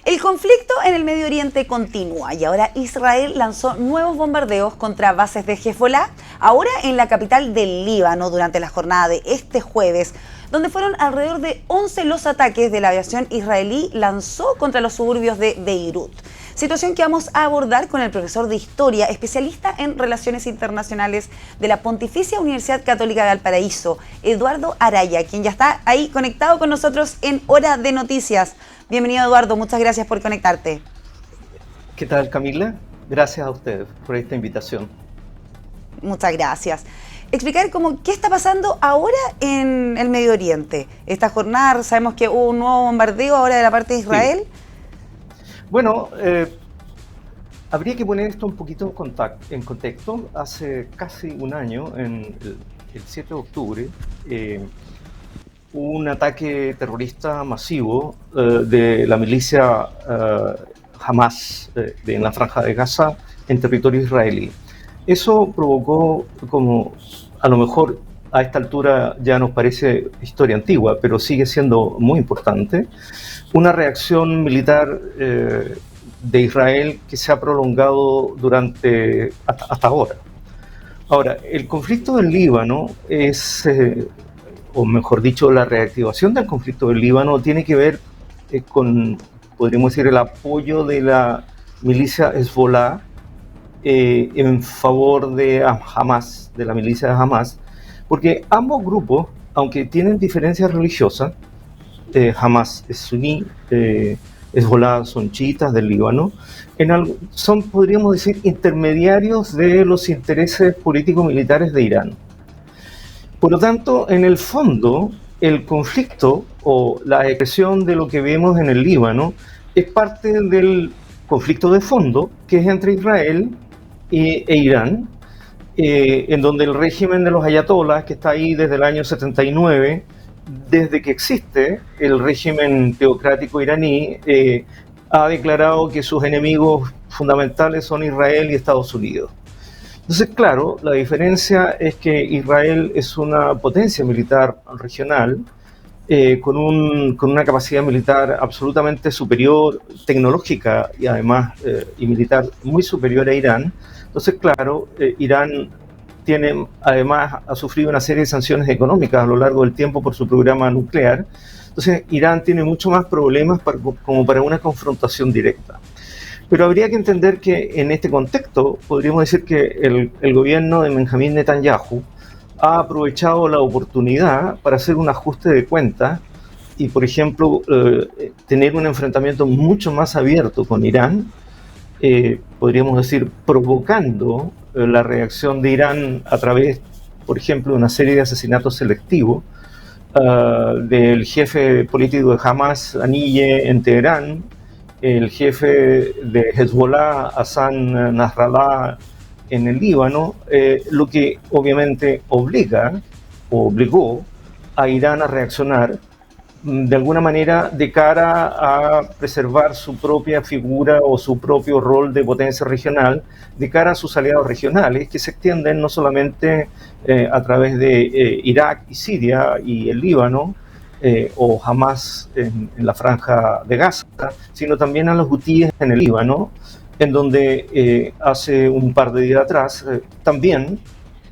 El conflicto en el Medio Oriente continúa y ahora Israel lanzó nuevos bombardeos contra bases de Hezbollah, ahora en la capital del Líbano durante la jornada de este jueves, donde fueron alrededor de 11 los ataques de la aviación israelí lanzó contra los suburbios de Beirut. Situación que vamos a abordar con el profesor de Historia, especialista en Relaciones Internacionales de la Pontificia Universidad Católica de Valparaíso, Eduardo Araya, quien ya está ahí conectado con nosotros en Hora de Noticias. Bienvenido, Eduardo, muchas gracias por conectarte. ¿Qué tal, Camila? Gracias a ustedes por esta invitación. Muchas gracias. Explicar qué está pasando ahora en el Medio Oriente. Esta jornada, sabemos que hubo un nuevo bombardeo ahora de la parte de Israel. Sí. Bueno, habría que poner esto un poquito en contexto. Hace casi un año, el 7 de octubre, hubo un ataque terrorista masivo de la milicia Hamas en la Franja de Gaza en territorio israelí. Eso provocó, como a lo mejor a esta altura ya nos parece historia antigua, pero sigue siendo muy importante, una reacción militar de Israel que se ha prolongado hasta ahora. Ahora, el conflicto del Líbano o mejor dicho, la reactivación del conflicto del Líbano tiene que ver con, podríamos decir, el apoyo de la milicia Hezbollah en favor de Hamas, de la milicia de Hamas, porque ambos grupos, aunque tienen diferencias religiosas, Hamas es suní, Hezbollah son chiitas del Líbano, son, podríamos decir, intermediarios de los intereses político-militares de Irán. Por lo tanto, en el fondo, el conflicto o la expresión de lo que vemos en el Líbano es parte del conflicto de fondo, que es entre Israel e Irán, en donde el régimen de los ayatolás, que está ahí desde el año 79, desde que existe el régimen teocrático iraní, ha declarado que sus enemigos fundamentales son Israel y Estados Unidos. Entonces, claro, la diferencia es que Israel es una potencia militar regional con una capacidad militar absolutamente superior, tecnológica y además y militar muy superior a Irán. Entonces, claro, Irán ha sufrido una serie de sanciones económicas a lo largo del tiempo por su programa nuclear. Entonces, Irán tiene mucho más problemas como para una confrontación directa. Pero habría que entender que en este contexto podríamos decir que el gobierno de Benjamín Netanyahu ha aprovechado la oportunidad para hacer un ajuste de cuentas y, por ejemplo, tener un enfrentamiento mucho más abierto con Irán, podríamos decir, provocando la reacción de Irán a través, por ejemplo, de una serie de asesinatos selectivos del jefe político de Hamas, Haniyeh, en Teherán, el jefe de Hezbollah, Hassan Nasrallah, en el Líbano, lo que obviamente obligó a Irán a reaccionar de alguna manera de cara a preservar su propia figura o su propio rol de potencia regional, de cara a sus aliados regionales, que se extienden no solamente a través de Irak y Siria y el Líbano, o Hamas en la Franja de Gaza, sino también a los hutíes en el Líbano, en donde hace un par de días atrás también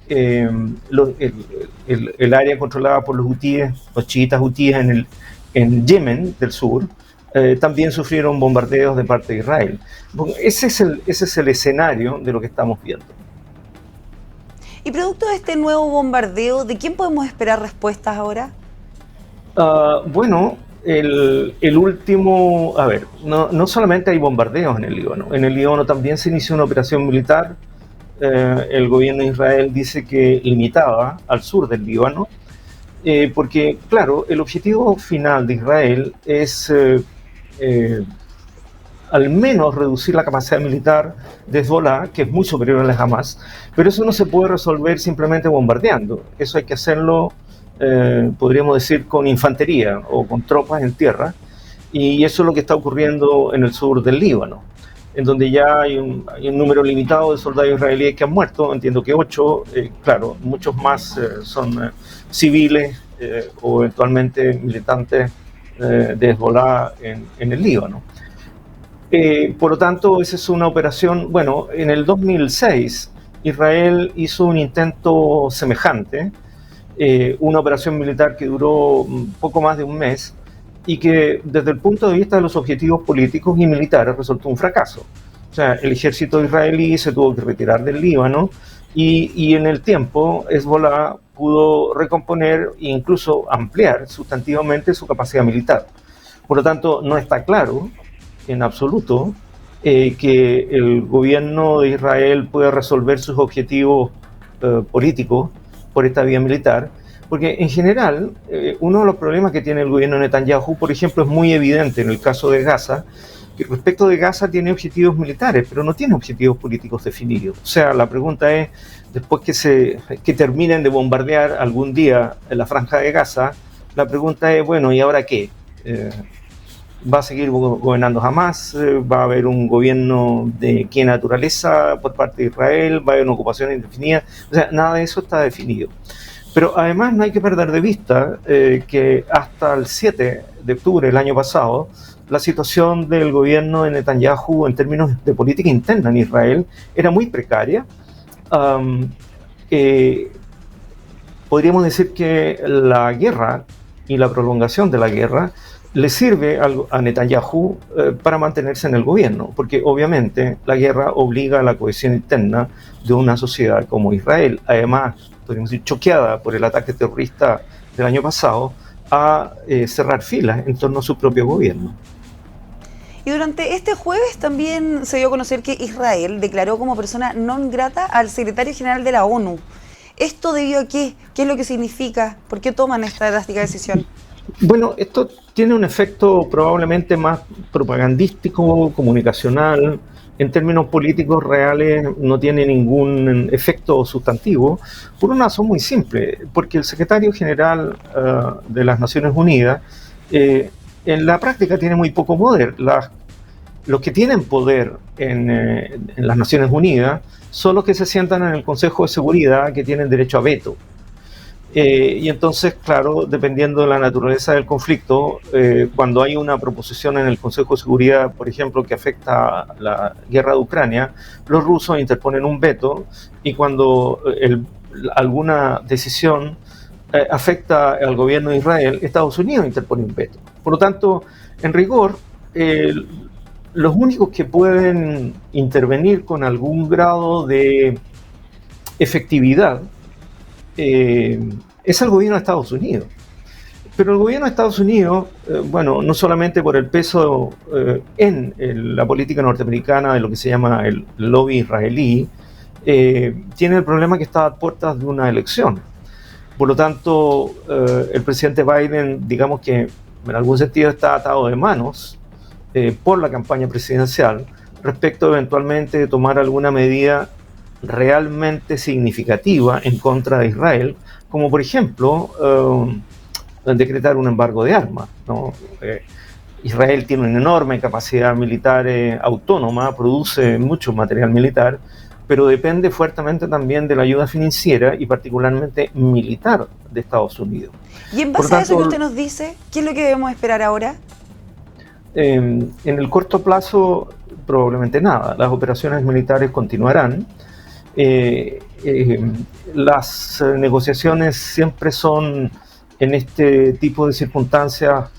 el área controlada por los hutíes, los chiitas hutíes en Yemen del sur, también sufrieron bombardeos de parte de Israel. Ese es el escenario de lo que estamos viendo. Y producto de este nuevo bombardeo, ¿de quién podemos esperar respuestas ahora? Bueno, el último, no solamente hay bombardeos en el Líbano también se inició una operación militar. El gobierno de Israel dice que limitaba al sur del Líbano, porque, claro, el objetivo final de Israel es al menos reducir la capacidad militar de Hezbollah, que es muy superior a la Hamas, pero eso no se puede resolver simplemente bombardeando. Eso hay que hacerlo, podríamos decir, con infantería o con tropas en tierra, y eso es lo que está ocurriendo en el sur del Líbano, en donde ya hay un número limitado de soldados israelíes que han muerto, entiendo que 8, claro, muchos más son civiles o eventualmente militantes de Hezbollah en el Líbano. Por lo tanto, esa es una operación, bueno, en el 2006 Israel hizo un intento semejante, una operación militar que duró poco más de un mes y que desde el punto de vista de los objetivos políticos y militares resultó un fracaso. O sea, el ejército israelí se tuvo que retirar del Líbano y en el tiempo Hezbollah pudo recomponer e incluso ampliar sustantivamente su capacidad militar. Por lo tanto, no está claro en absoluto que el gobierno de Israel pueda resolver sus objetivos políticos por esta vía militar, porque en general uno de los problemas que tiene el gobierno de Netanyahu, por ejemplo, es muy evidente en el caso de Gaza, que respecto de Gaza tiene objetivos militares, pero no tiene objetivos políticos definidos. O sea, la pregunta es, después que terminen de bombardear algún día en la franja de Gaza, la pregunta es, bueno, ¿y ahora qué? ¿Va a seguir gobernando Hamas? ¿Va a haber un gobierno de qué naturaleza por parte de Israel? ¿Va a haber una ocupación indefinida? O sea, nada de eso está definido. Pero además no hay que perder de vista que hasta el 7 de octubre del año pasado, la situación del gobierno de Netanyahu en términos de política interna en Israel era muy precaria. Podríamos decir que la guerra y la prolongación de la guerra le sirve a Netanyahu para mantenerse en el gobierno, porque obviamente la guerra obliga a la cohesión interna de una sociedad como Israel, además, podríamos decir, choqueada por el ataque terrorista del año pasado, a cerrar filas en torno a su propio gobierno. Y durante este jueves también se dio a conocer que Israel declaró como persona non grata al secretario general de la ONU. ¿Esto debido a qué? ¿Qué es lo que significa? ¿Por qué toman esta drástica decisión? Bueno, esto tiene un efecto probablemente más propagandístico, comunicacional. En términos políticos reales no tiene ningún efecto sustantivo, por una razón muy simple, porque el secretario general de las Naciones Unidas en la práctica tiene muy poco poder. Los que tienen poder en las Naciones Unidas son los que se sientan en el Consejo de Seguridad, que tienen derecho a veto. Y entonces, claro, dependiendo de la naturaleza del conflicto, cuando hay una proposición en el Consejo de Seguridad, por ejemplo, que afecta a la guerra de Ucrania, los rusos interponen un veto, y cuando alguna decisión afecta al gobierno de Israel, Estados Unidos interpone un veto. Por lo tanto, en rigor, los únicos que pueden intervenir con algún grado de efectividad es el gobierno de Estados Unidos. Pero el gobierno de Estados Unidos, bueno, no solamente por el peso en la política norteamericana de lo que se llama el lobby israelí, tiene el problema que está a puertas de una elección. Por lo tanto, el presidente Biden, digamos que en algún sentido está atado de manos por la campaña presidencial respecto eventualmente de tomar alguna medida realmente significativa en contra de Israel, como por ejemplo decretar un embargo de armas, ¿no? Israel tiene una enorme capacidad militar autónoma, produce mucho material militar, pero depende fuertemente también de la ayuda financiera y particularmente militar de Estados Unidos. Y en base a eso que usted nos dice, ¿qué es lo que debemos esperar ahora? En el corto plazo, probablemente nada. Las operaciones militares continuarán. Las negociaciones siempre son, en este tipo de circunstancias,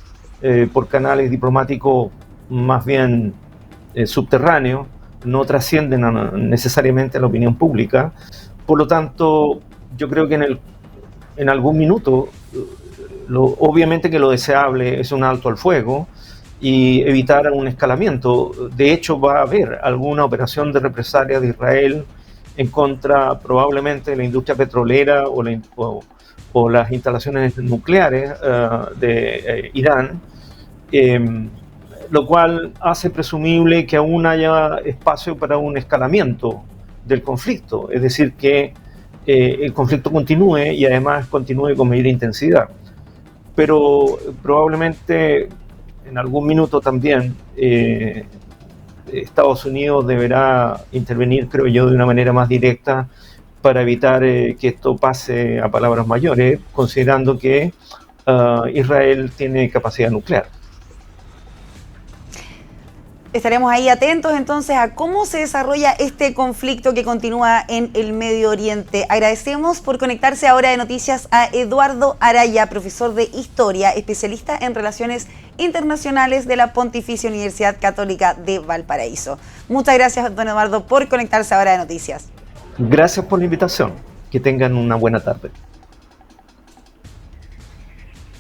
por canales diplomáticos más bien subterráneos, no trascienden necesariamente a la opinión pública. Por lo tanto, yo creo que en algún minuto, obviamente que lo deseable es un alto al fuego y evitar un escalamiento. De hecho, va a haber alguna operación de represalia de Israel en contra probablemente de la industria petrolera o las instalaciones nucleares de Irán, lo cual hace presumible que aún haya espacio para un escalamiento del conflicto, es decir, que el conflicto continúe y además continúe con mayor intensidad. Pero probablemente en algún minuto también Estados Unidos deberá intervenir, creo yo, de una manera más directa para evitar que esto pase a palabras mayores, considerando que Israel tiene capacidad nuclear. Estaremos ahí atentos entonces a cómo se desarrolla este conflicto que continúa en el Medio Oriente. Agradecemos por conectarse a Hora de Noticias a Eduardo Araya, profesor de Historia, especialista en Relaciones Internacionales de la Pontificia Universidad Católica de Valparaíso. Muchas gracias, don Eduardo, por conectarse a Hora de Noticias. Gracias por la invitación. Que tengan una buena tarde.